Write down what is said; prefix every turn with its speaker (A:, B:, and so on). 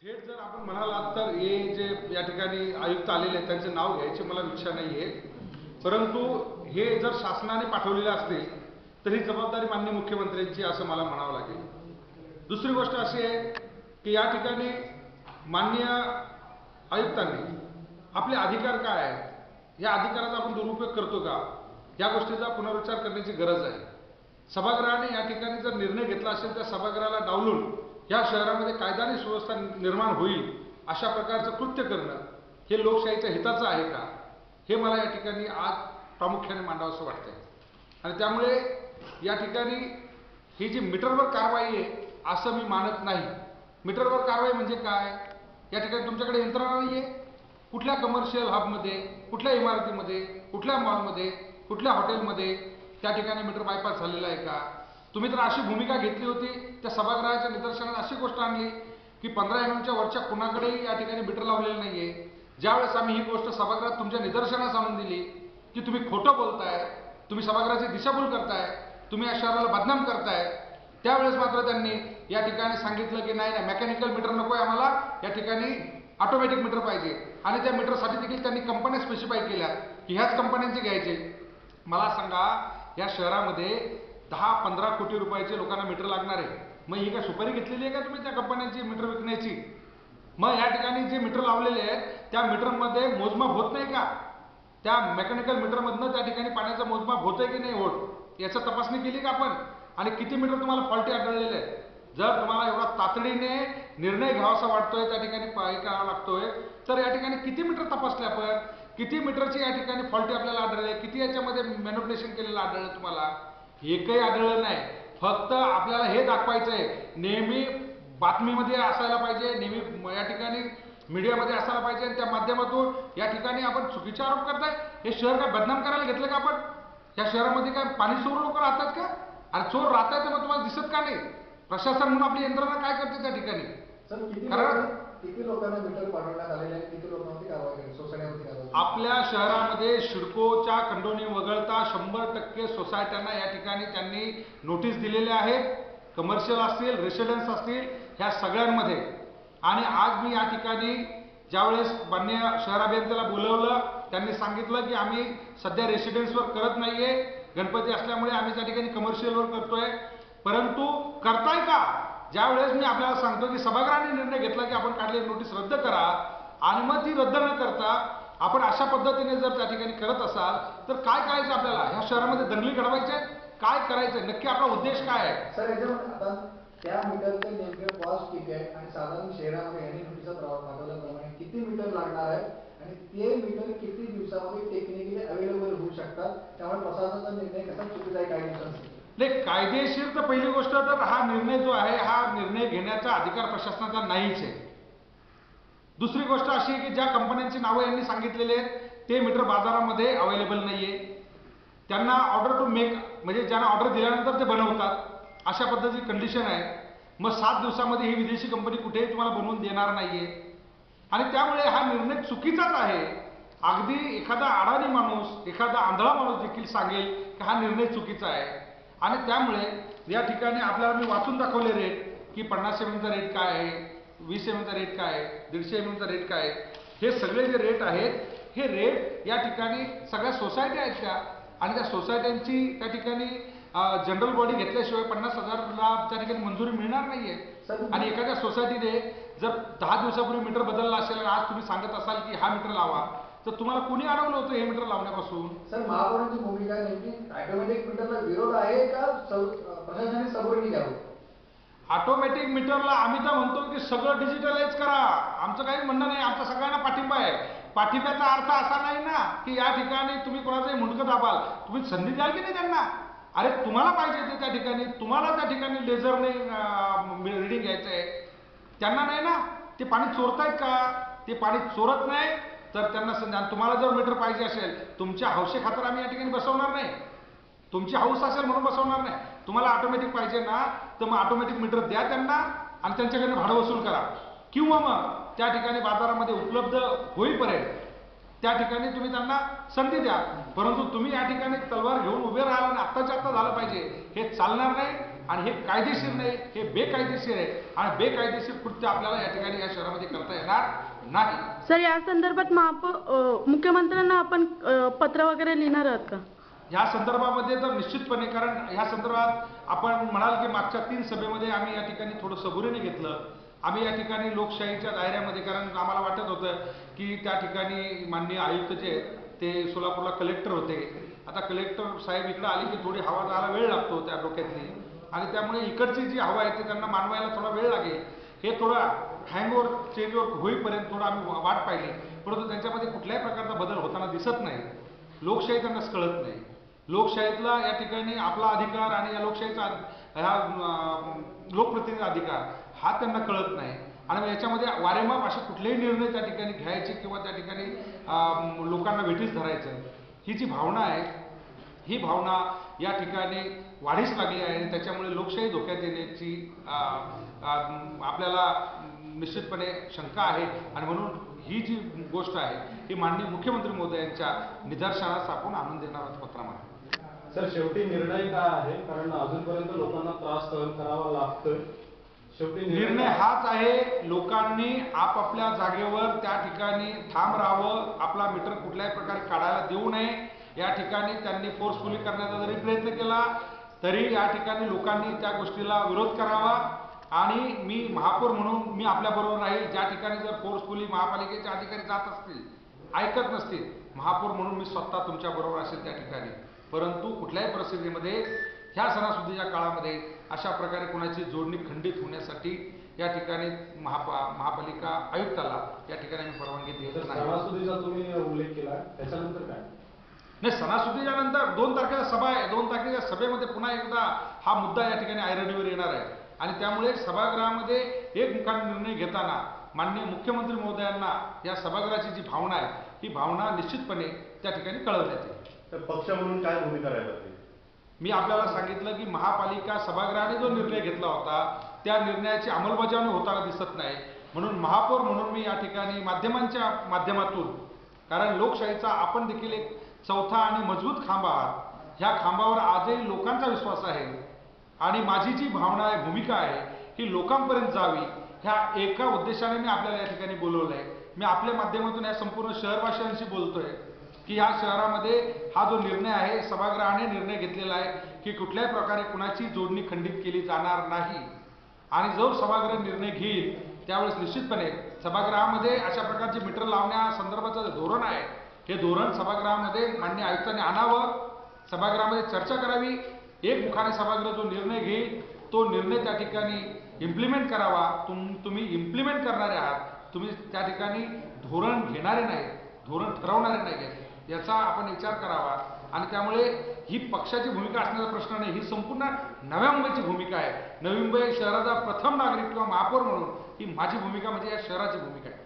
A: थेट जर आपण म्हणालात तर हे जे या ठिकाणी आयुक्त आलेले आहेत त्यांचे नाव घ्यायची मला इच्छा नाही आहे, परंतु हे जर शासनाने पाठवलेले असतील तर ही जबाबदारी माननीय मुख्यमंत्र्यांची असं मला म्हणावं लागेल. दुसरी गोष्ट अशी आहे की या ठिकाणी माननीय आयुक्तांनी आपले अधिकार काय आहेत, या अधिकाराचा आपण दुरुपयोग करतो का, या गोष्टीचा पुनर्विचार करण्याची गरज आहे. सभागृहाने या ठिकाणी जर निर्णय घेतला असेल त्या सभागृहाला डावलून या शहरामध्ये कायदा आणि सुव्यवस्था निर्माण होईल अशा प्रकारचं कृत्य करणं हे लोकशाहीच्या हिताचं आहे का, हे मला या ठिकाणी आज प्रामुख्याने मांडावंसं वाटतंय. आणि त्यामुळे या ठिकाणी ही जी मीटरवर कारवाई आहे असं मी मानत नाही. मीटरवर कारवाई म्हणजे काय, या ठिकाणी तुमच्याकडे यंत्रणा नाही आहे. कुठल्या कमर्शियल हबमध्ये, कुठल्या इमारतीमध्ये, कुठल्या मॉलमध्ये, कुठल्या हॉटेलमध्ये त्या ठिकाणी मीटर बायपास झालेला आहे का. तुम्ही तर अशी भूमिका घेतली होती, त्या सभागृहाच्या निदर्शनात अशी गोष्ट आणली की 15 mm वरच्या कुणाकडेही या ठिकाणी मीटर लावलेलं नाहीये. ज्यावेळेस आम्ही ही गोष्ट सभागृहात तुमच्या निदर्शनास आणून दिली की तुम्ही खोटं बोलताय, तुम्ही सभागृहाची दिशाभूल करताय, तुम्ही या शहराला बदनाम करताय, त्यावेळेस मात्र त्यांनी या ठिकाणी सांगितलं की नाही नाही, मेकॅनिकल मीटर नकोय आम्हाला, या ठिकाणी ऑटोमॅटिक मीटर पाहिजे. आणि त्या मीटरसाठी देखील त्यांनी कंपन्या स्पेसिफाय केल्या की ह्याच कंपन्यांचे घ्यायचे. मला सांगा, या शहरामध्ये 10-15 कोटी रुपयाचे लोकांना मीटर लागणार आहे. मग ही काय सुपारी घेतलेली आहे का तुम्ही त्या कंपन्यांची मीटर विकण्याची? मग या ठिकाणी जे मीटर लावलेले आहेत त्या मीटरमध्ये मोजमाप होत नाही का? त्या मेकॅनिकल मीटरमधनं त्या ठिकाणी पाण्याचं मोजमाप होतंय की नाही होत, याची तपासणी केली का आपण? आणि किती मीटर तुम्हाला फॉल्टी आढळलेले आहेत? जर तुम्हाला एवढा तातडीने निर्णय घ्यावासा वाटतोय, त्या ठिकाणी करावा लागतोय, तर या ठिकाणी किती मीटर तपासले आपण, किती मीटरची या ठिकाणी फॉल्टी आपल्याला आढळले, किती याच्यामध्ये मॅनिप्युलेशन केलेलं आढळलं तुम्हाला? एकही आढळलं नाही. फक्त आपल्याला हे दाखवायचंय, नेहमी बातमीमध्ये असायला पाहिजे, नेहमी या ठिकाणी मीडियामध्ये असायला पाहिजे, आणि त्या माध्यमातून या ठिकाणी आपण चुकीचे आरोप करताय. हे शहर काय बदनाम करायला घेतलं का आपण? या शहरामध्ये काय पाणी चोर लोक राहतात का? आणि चोर राहतात तर मग तुम्हाला दिसत का नाही? प्रशासन म्हणून आपली यंत्रणा काय करते त्या ठिकाणी? कारण
B: किती लोकांना मीटर पाठवण्यात आलेले आहेत, किती लोकांवरती कारवाई केली, सोसायटीवरती कारवाई?
A: आपल्या शहरामध्ये सिडकोच्या खंडोनी वगळता 100% सोसायट्यांना या ठिकाणी त्यांनी नोटीस दिलेल्या आहेत. कमर्शियल असतील, रेसिडेन्स असतील, ह्या सगळ्यांमध्ये. आणि आज मी या ठिकाणी ज्यावेळेस माननीय शहर अभियंत्याला बोलवलं, त्यांनी सांगितलं की आम्ही सध्या रेसिडेन्सवर करत नाहीये, गणपती असल्यामुळे आम्ही त्या ठिकाणी कमर्शियलवर करतोय. परंतु करताय का? ज्यावेळेस मी आपल्याला सांगतो की सभागृहाने निर्णय घेतला की आपण काढलेली नोटीस रद्द करा, आणि मग ती रद्द न करता आपण अशा पद्धतीने जर त्या ठिकाणी करत असाल तर काय करायचं आपल्याला? ह्या शहरामध्ये दंगली घडवायच्या, काय करायचं नक्की? आपला उद्देश काय आहे?
B: सर, याच्यामध्ये आता त्या मीटरचे नेमके कॉस्ट किती आहे, आणि साधारण शहरामध्ये यांनी नोटिसा पाठवल्याप्रमाणे किती मीटर लागणार आहे, आणि ते मीटर किती दिवसामध्ये टेक्निकली अवेलेबल होऊ शकतात? त्यामुळे प्रशासनाचा निर्णय कसा चुकीचा आहे काही दिवसांसाठी?
A: नाही, कायदेशीर तर पहिली गोष्ट तर हा निर्णय जो आहे, हा निर्णय घेण्याचा अधिकार प्रशासनाचा नाहीच आहे. दुसरी गोष्ट अशी आहे की ज्या कंपन्यांची नावं यांनी सांगितलेले आहेत ते मीटर बाजारामध्ये अवेलेबल नाहीये. त्यांना ऑर्डर टू मेक, म्हणजे ज्यांना ऑर्डर दिल्यानंतर ते बनवतात, अशा पद्धतीची कंडिशन आहे. मग 7 दिवसामध्ये ही विदेशी कंपनी कुठेही तुम्हाला बनवून देणार नाहीये. आणि त्यामुळे हा निर्णय चुकीचाच आहे. अगदी एखादा अडाणी माणूस, एखादा आंधळा माणूस देखील सांगेल की हा निर्णय चुकीचा आहे. आणि त्यामुळे या ठिकाणी आपल्याला मी वाचून दाखवले रेट, की 50 mm रेट काय आहे, 20 mm रेट काय आहे, 150 mm रेट काय आहे. हे सगळे जे रेट आहेत, हे रेट या ठिकाणी सगळ्या सोसायटी आहेत त्या, आणि त्या सोसायट्यांची त्या ठिकाणी जनरल बॉडी घेतल्याशिवाय 50,000ला त्या ठिकाणी मंजुरी मिळणार नाहीये. आणि एखाद्या सोसायटीने जर 10 दिवसापूर्वी मीटर बदलला असेल आणि आज तुम्ही सांगत असाल की हा मीटर लावा, तर तुम्हाला कोणी अडवलं होतं हे मीटर लावण्यापासून?
B: सर, महापौरांची भूमिका नेमकी ऑटोमॅटिक मीटरला विरोध आहे का प्रशासनाने सबोरीने घ्यावं?
A: ऑटोमॅटिक मीटरला आम्ही तर म्हणतो की सगळं डिजिटलाइज करा, आमचं काही म्हणणं नाही, आमचा सगळ्यांना पाठिंबा आहे. पाठिंब्याचा अर्थ असा नाही ना की या ठिकाणी तुम्ही कोणाचंही मुंडकं दाबाल. तुम्ही संधी द्याल की नाही त्यांना? अरे तुम्हाला पाहिजे ते त्या ठिकाणी, तुम्हाला त्या ठिकाणी लेझरने रिडिंग घ्यायचं आहे, त्यांना नाही ना. ते पाणी चोरतायत का? ते पाणी चोरत नाही तर त्यांना संधी. आणि तुम्हाला जर मीटर पाहिजे असेल, तुमच्या हौसे खातर आम्ही या ठिकाणी बसवणार नाही, तुमची हौस असेल म्हणून बसवणार नाही. तुम्हाला ऑटोमॅटिक पाहिजे ना, तर मग ऑटोमॅटिक मीटर द्या त्यांना आणि त्यांच्याकडनं भाडं वसूल करा, किंवा मग त्या ठिकाणी बाजारामध्ये उपलब्ध होईपर्यंत त्या ठिकाणी तुम्ही त्यांना संधी द्या. परंतु तुम्ही या ठिकाणी तलवार घेऊन उभे राहाल आणि आत्ताच्या आत्ता झालं पाहिजे, हे चालणार नाही. आणि हे कायदेशीर नाही, हे बेकायदेशीर आहे आणि बेकायदेशीर कृत्य आपल्याला या ठिकाणी या शहरामध्ये करता येणार नाही.
C: सर, या संदर्भात मुख्यमंत्र्यांना आपण पत्र वगैरे लिहिणार आहात का?
A: या संदर्भामध्ये तर निश्चितपणे, कारण या संदर्भात आपण म्हणाल की मागच्या 3 सभेमध्ये आम्ही या ठिकाणी थोडं सबुरीने घेतलं. आम्ही या ठिकाणी लोकशाहीच्या दायऱ्यामध्ये, कारण आम्हाला वाटत होतं की त्या ठिकाणी माननीय आयुक्त जे आहेत ते सोलापूरला कलेक्टर होते. आता कलेक्टर साहेब इकडे आले की थोडी हवा जायला वेळ लागतो त्या डोक्यातली, आणि त्यामुळे इकडची जी हवा आहे ती त्यांना मानवायला थोडा वेळ लागेल. हे थोडा हँगओव्हर चेंजओव्हर होईपर्यंत थोडं आम्ही वाट पाहिली, परंतु त्यांच्यामध्ये कुठल्याही प्रकारचा बदल होताना दिसत नाही. लोकशाही त्यांनाच कळत नाही. लोकशाहीतला या ठिकाणी आपला अधिकार आणि या लोकशाहीचा ह्या लोकप्रतिनिधी अधिकार हा त्यांना कळत नाही. आणि मग याच्यामध्ये वारेमाप असे कुठलेही निर्णय त्या ठिकाणी घ्यायचे किंवा त्या ठिकाणी लोकांना वेठीस धरायचं, ही जी भावना आहे, ही भावना या ठिकाणी वाढीस लागली आहे आणि त्याच्यामुळे लोकशाही धोक्यात येण्याची आपल्याला निश्चितपणे शंका आहे. आणि म्हणून ही जी गोष्ट आहे ही माननीय मुख्यमंत्री महोदयांच्या निदर्शनास आपण आणून देणार आहोत पत्रामध्ये.
D: सर, शेवटी निर्णय काय आहे? कारण अजूनपर्यंत लोकांना त्रास सहन करावा लागतोय. शेवटी
A: निर्णय हाच आहे, लोकांनी आपापल्या जागेवर त्या ठिकाणी ठाम राहावं. आपला मीटर कुठल्याही प्रकारे काढायला देऊ नये. या ठिकाणी त्यांनी फोर्सफुली करण्याचा जरी प्रयत्न केला तरी या ठिकाणी लोकांनी त्या गोष्टीला विरोध करावा. आणि मी महापौर म्हणून मी आपल्याबरोबर राहील. ज्या ठिकाणी जर फोर्सफुली महापालिकेचे अधिकारी जात असतील, ऐकत नसतील, महापौर म्हणून मी स्वतः तुमच्याबरोबर असेल त्या ठिकाणी. परंतु कुठल्याही परिस्थितीमध्ये ह्या सणासुदीच्या काळामध्ये अशा प्रकारे कोणाची जोडणी खंडित होण्यासाठी या ठिकाणी महापालिका आयुक्ताला या ठिकाणी आम्ही परवानगी देत नाही.
D: सणासुदीचा तुम्ही उल्लेख केला, त्याच्यानंतर काय?
A: नाही, सणासुदीच्या नंतर 2 तारखेला सभा आहे. 2 तारखेच्या सभेमध्ये पुन्हा एकदा हा मुद्दा या ठिकाणी ऐरणीवर येणार आहे आणि त्यामुळे सभागृहामध्ये एकमुखाने निर्णय घेताना माननीय मुख्यमंत्री महोदयांना या सभागृहाची जी भावना आहे ही भावना निश्चितपणे त्या ठिकाणी कळवण्यात येईल.
D: तर पक्ष म्हणून काय भूमिका राहिली होती?
A: मी आपल्याला सांगितलं की महापालिका सभागृहाने जो निर्णय घेतला होता त्या निर्णयाची अंमलबजावणी होताना दिसत नाही. म्हणून महापौर म्हणून मी या ठिकाणी माध्यमांच्या माध्यमातून, कारण लोकशाहीचा आपण देखील एक चौथा आणि मजबूत खांब आहात, ह्या खांबावर आजही लोकांचा विश्वास आहे आणि माझी जी भावना आहे, भूमिका आहे, ही लोकांपर्यंत जावी ह्या एका उद्देशाने मी आपल्याला या ठिकाणी बोलवलंय. मी आपल्या माध्यमातून या संपूर्ण शहरवासियांशी बोलतोय की या शहरामध्ये हा जो निर्णय आहे, सभागृहाने निर्णय घेतलेला आहे की कुठल्याही प्रकारे कुणाची जोडणी खंडित केली जाणार नाही. आणि जो सभागृह निर्णय घेईल त्यावेळेस निश्चितपणे सभागृहामध्ये अशा प्रकारचे मीटर लावण्यासंदर्भाचं जे धोरण आहे हे धोरण सभागृहामध्ये माननीय आयुक्तांनी आणावं, सभागृहामध्ये चर्चा करावी, एकमुखाने सभागृह जो निर्णय घेईल तो निर्णय त्या ठिकाणी इम्प्लिमेंट करावा. तुम्ही इम्प्लिमेंट करणारे आहात, तुम्ही त्या ठिकाणी धोरण घेणारे नाही, धोरण ठरवणारे नाही, याचा आपण विचार करावा. आणि त्यामुळे ही पक्षाची भूमिका असण्याचा प्रश्न नाही, ही संपूर्ण नव्या मुंबईची भूमिका आहे. नवी मुंबई शहराचा प्रथम नागरिक किंवा महापौर म्हणून ही माझी भूमिका म्हणजे या शहराची भूमिका आहे.